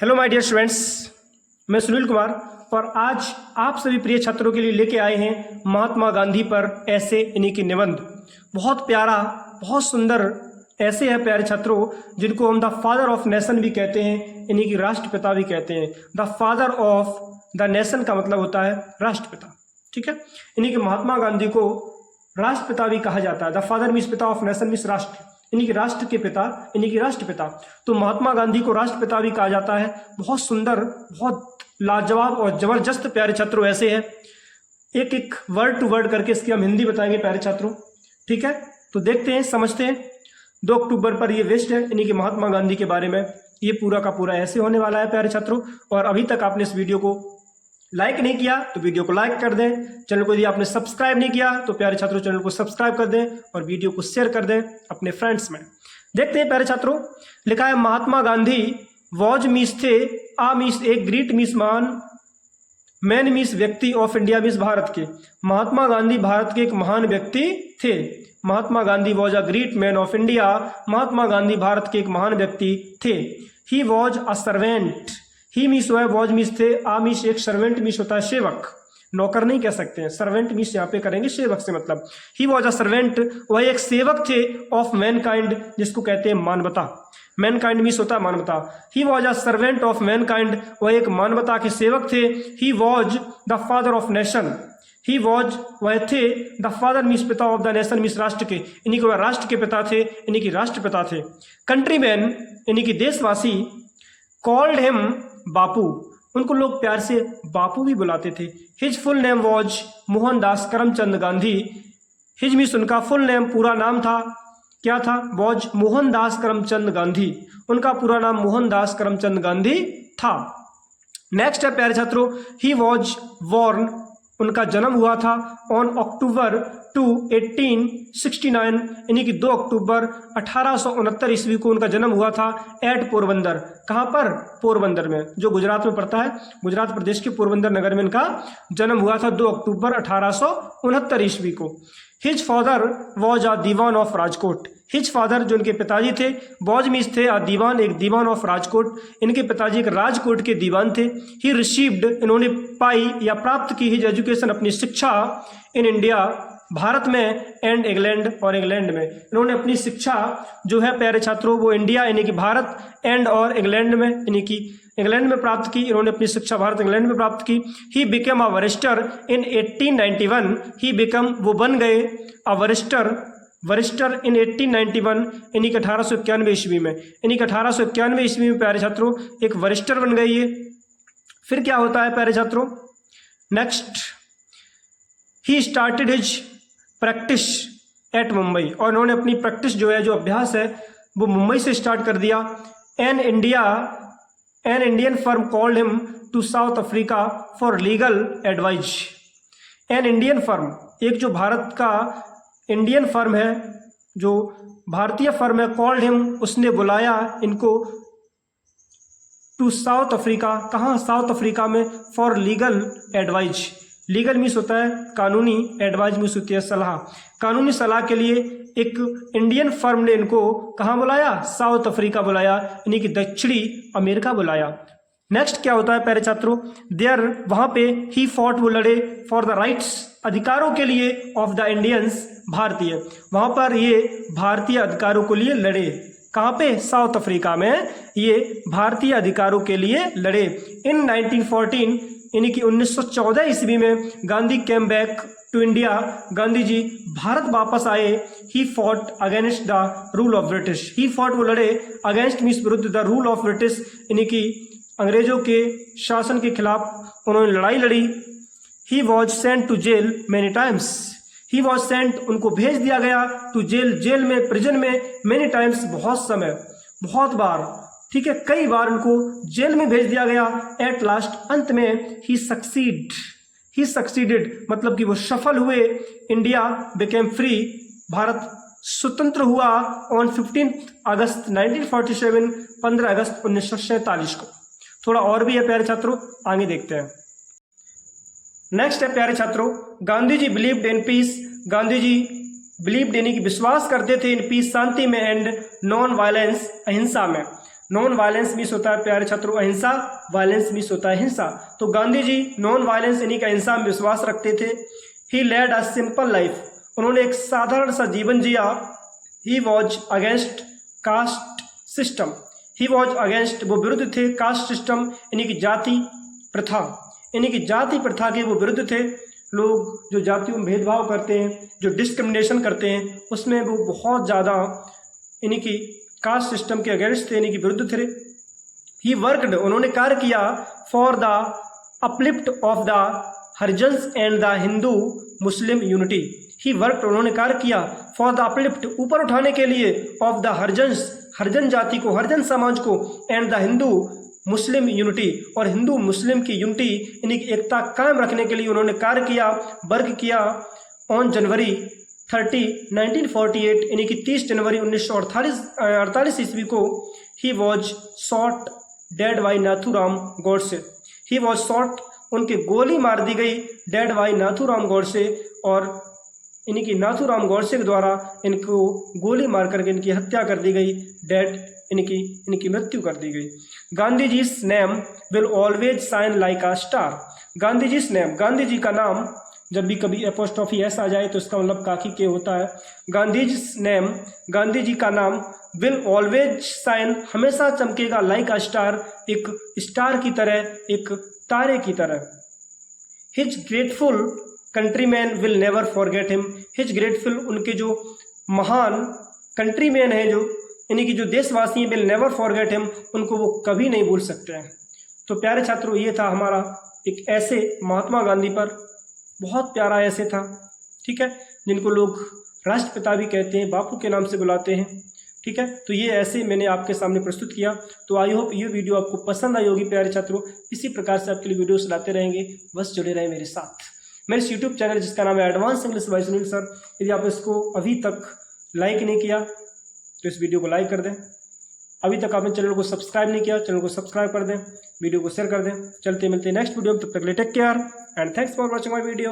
Hello my dear students, मैं सुनील कुमार और आज आप सभी प्रिय छात्रों के लिए लेके आए हैं महात्मा गांधी पर ऐसे यानी कि निबंध। बहुत प्यारा, बहुत सुंदर ऐसे है प्यारे छात्रों, जिनको हम द फादर ऑफ नेशन भी कहते हैं, यानी कि राष्ट्रपिता भी कहते हैं। The father of the nation का मतलब होता है राष्ट्रपिता, ठीक है। यानी कि महात्मा गांधी को राष्ट्रपिता भी कहा जाता है। द फादर मीन्स पिता, ऑफ नेशन मीन्स राष्ट्र, यानी कि राष्ट्र के पिता, यानी कि राष्ट्रपिता। तो महात्मा गांधी को राष्ट्रपिता भी कहा जाता है। बहुत सुंदर, बहुत लाजवाब और जबरदस्त प्यारे छात्रों ऐसे है। एक एक वर्ड टू वर्ड करके इसकी हम हिंदी बताएंगे प्यारे छात्रों, ठीक है। तो देखते हैं, समझते हैं। 2 अक्टूबर पर ये विश्व है, यानी कि महात्मा गांधी के बारे में ये पूरा का पूरा ऐसे होने वाला है प्यारे छात्रों। और अभी तक आपने इस वीडियो को लाइक नहीं किया तो वीडियो को लाइक कर दें। चैनल को यदि आपने सब्सक्राइब नहीं किया तो प्यारे छात्रों चैनल को सब्सक्राइब कर दें और वीडियो को शेयर कर दें अपने फ्रेंड्स में। देखते हैं प्यारे छात्रों, लिखा है महात्मा गांधी वॉज मीस थे, आ मीस एक, ग्रीट मीस महान, मैन मीस व्यक्ति, ऑफ इंडिया मीस भारत के। महात्मा गांधी भारत के एक महान व्यक्ति थे। Mahatma Gandhi was a great man of India. Mahatma Gandhi Bharat के एक महान व्यक्ति थे। ही वॉज अ सर्वेंट, ही मीस हुआ है, वॉज मीस थे, आ मीस एक, सर्वेंट मीस होता है सेवक, नौकर नहीं कह सकते हैं, सर्वेंट मीस यहाँ पे करेंगे सेवक से मतलब। ही वॉज अ सर्वेंट, वह एक सेवक थे, ऑफ मैनकाइंड, जिसको कहते हैं मानवता। मैनकाइंड मीस होता है मानवता। He was a servant of Mankind, वह एक मानवता के सेवक थे। He was the father of nation, he was वह थे, द फादर मीस पिता, ऑफ द नेशन मीस राष्ट्र के, यानी कि वह राष्ट्र के पिता थे, यानी कि राष्ट्रपिता थे। कंट्रीमैन यानी कि देशवासी, कॉल्ड हिम बापू, उनको लोग प्यार से बापू भी बुलाते थे। His full name was Mohandas Karamchand Gandhi. His means उनका फुल नेम, पूरा नाम था, क्या था? वॉज मोहनदास करमचंद गांधी, उनका पूरा नाम मोहनदास करमचंद गांधी था। नेक्स्ट है प्यारे छात्रों, ही वॉज बॉर्न, उनका जन्म हुआ था ऑन अक्टूबर 2, 1869, यानी कि 2 अक्टूबर 1869 ईस्वी को उनका जन्म हुआ था। एट पोरबंदर, कहाँ पर? पोरबंदर में, जो गुजरात में पड़ता है। गुजरात प्रदेश के पोरबंदर नगर में इनका जन्म हुआ था 2 अक्टूबर 1869 ईस्वी को। His father was a diwan of Rajkot, his father जो इनके पिताजी थे, वॉज मीन्स थे, अ दीवान एक दीवान ऑफ राजकोट, इनके पिताजी एक राजकोट के दीवान थे। ही रिसीव्ड, इन्होंने पाई या प्राप्त की, हिज एजुकेशन अपनी शिक्षा, इन इंडिया भारत में, एंड इंग्लैंड और इंग्लैंड में, इन्होंने अपनी शिक्षा जो है प्यारे छात्रों वो इंडिया यानी कि भारत, एंड और इंग्लैंड में यानी कि इंग्लैंड में प्राप्त की। इन्होंने अपनी शिक्षा भारत इंग्लैंड में प्राप्त की। He become a वरिस्टर in 1891, he become वो बन गए, अ वरिस्टर इन 1891, यानी कि 1891 ईस्वी में, यानी कि 1891 ईस्वी में प्यारे छात्रों एक वरिस्टर बन गई है। फिर क्या होता है प्यारे छात्रों? Next, he started his practice eight Mumbai, और इन्होंने अपनी प्रैक्टिस जो है, जो अभ्यास है, वो मुंबई से स्टार्ट कर दिया। An Indian firm called him to South Africa for legal advice. An Indian firm, एक जो भारत का इंडियन फर्म है, जो भारतीय फर्म है, कॉल्ड हिम, उसने बुलाया इनको, टू साउथ अफ्रीका, कहाँ? साउथ अफ्रीका में, for legal advice. Legal means होता है कानूनी, एडवाइस मीन्स होती है सलाह। कानूनी सलाह के लिए एक इंडियन फर्म ने इनको कहाँ बुलाया? साउथ अफ्रीका बुलाया, यानी कि दक्षिणी अमेरिका बुलाया। नेक्स्ट क्या होता है प्यारे छात्रों? देयर, वहां पे, ही फॉट, वो लड़े, फॉर द राइट्स, अधिकारों के लिए, ऑफ द इंडियंस, भारतीय, वहां पर ये भारतीय अधिकारों के लिए लड़े। कहाँ पे? साउथ अफ्रीका में ये भारतीय अधिकारों के लिए लड़े। इन 1914, यानी कि 1914 ईस्वी में, Gandhi came back to India, Gandhi ji Bharat वापस आए। He fought against the rule of British, he fought वो लड़े, अगेंस्ट मीन्स विरुद्ध, द रूल ऑफ ब्रिटिश, यानी कि अंग्रेजों के शासन के खिलाफ उन्होंने लड़ाई लड़ी। He was sent to jail many times, he was sent, उनको भेज दिया गया, टू जेल, जेल में, प्रिजन में, मेनी टाइम्स, बहुत समय, बहुत बार, ठीक है, कई बार उनको जेल में भेज दिया गया। एट लास्ट, अंत में, ही सक्सीडेड, मतलब कि वो सफल हुए। इंडिया बिकेम फ्री, भारत स्वतंत्र हुआ, ऑन 15 अगस्त 1947, 15 अगस्त 1947 को। थोड़ा और भी है प्यारे छात्रों, आगे देखते हैं। नेक्स्ट है प्यारे छात्रों, Gandhi ji believed in peace, Gandhi ji believed यानी कि विश्वास करते थे, इन पीस, शांति में, एंड नॉन वायलेंस, अहिंसा में। नॉन वायलेंस मीन्स होता है प्यारे छात्रों अहिंसा, वायलेंस मीन्स होता है हिंसा। तो गांधी जी नॉन वायलेंस यानी कि अहिंसा में विश्वास रखते थे। He led a simple life, उन्होंने एक साधारण सा जीवन जिया। He was against caste system, he was against, वो विरुद्ध थे, कास्ट सिस्टम यानी कि जाति प्रथा, यानी कि जाति प्रथा के वो विरुद्ध थे। लोग जो जातियों में भेदभाव करते हैं, जो डिस्क्रिमिनेशन करते हैं, उसमें वो बहुत ज़्यादा यानी कि कास्ट सिस्टम के अगेंस्ट थे, यानी कि विरुद्ध थे। ही वर्कड, उन्होंने कार्य किया for the uplift of the Harijans and the Hindu Muslim unity. He worked, उन्होंने कार्य किया फॉर द अपलिफ्ट, ऊपर उठाने के लिए, ऑफ द हरिजन्स, हरिजन जाति को, हरिजन समाज को, and the Hindu Muslim unity, और हिंदू मुस्लिम की यूनिटी यानी कि एकता कायम रखने के लिए उन्होंने कार्य किया, वर्क किया। ऑन जनवरी 30, 1948 यानी कि 30 जनवरी 1948 ईस्वी को he was shot dead by Nathuram Godse. He was shot, उनके गोली मार दी गई, डेड बाई नाथूराम गॉडसे, और यानी कि नाथूराम गॉडसे के द्वारा इनको गोली मार करके इनकी हत्या कर दी गई, डेड यानी कि इनकी मृत्यु कर दी गई। Gandhi ji name will always shine like a star. Gandhi ji name, Gandhi ji का नाम जब भी कभी एपोस्ट्रोफी एस आ जाए तो इसका मतलब काकी के होता है। गांधी जी नेम, गांधी जी का नाम, विल ऑलवेज शाइन, हमेशा चमकेगा, लाइक अ स्टार, एक स्टार की तरह, एक तारे की तरह। His grateful countryman will never forget him. His grateful, उनके जो महान कंट्रीमैन हैं, जो यानी कि जो देशवासी हैं, विल नेवर फॉरगेट हिम, उनको वो कभी नहीं भूल सकते हैं। तो प्यारे छात्रों, ये था हमारा एक ऐसे महात्मा गांधी पर, बहुत प्यारा ऐसे था, ठीक है, जिनको लोग राष्ट्रपिता भी कहते हैं, बापू के नाम से बुलाते हैं, ठीक है। तो ये ऐसे मैंने आपके सामने प्रस्तुत किया। तो आई होप ये वीडियो आपको पसंद आई होगी प्यारे छात्रों। इसी प्रकार से आपके लिए वीडियोस लाते रहेंगे, बस जुड़े रहें मेरे साथ। मेरे इस यूट्यूब चैनल जिसका नाम है advance English by Sunil sir, यदि आप इसको अभी तक लाइक नहीं किया तो इस वीडियो को लाइक कर दें। अभी तक आपने चैनल को सब्सक्राइब नहीं किया, चैनल को सब्सक्राइब कर दें, वीडियो को शेयर कर दें। चलते मिलते हैं नेक्स्ट वीडियो में, तब तक के लिए take care and thanks for watching my video.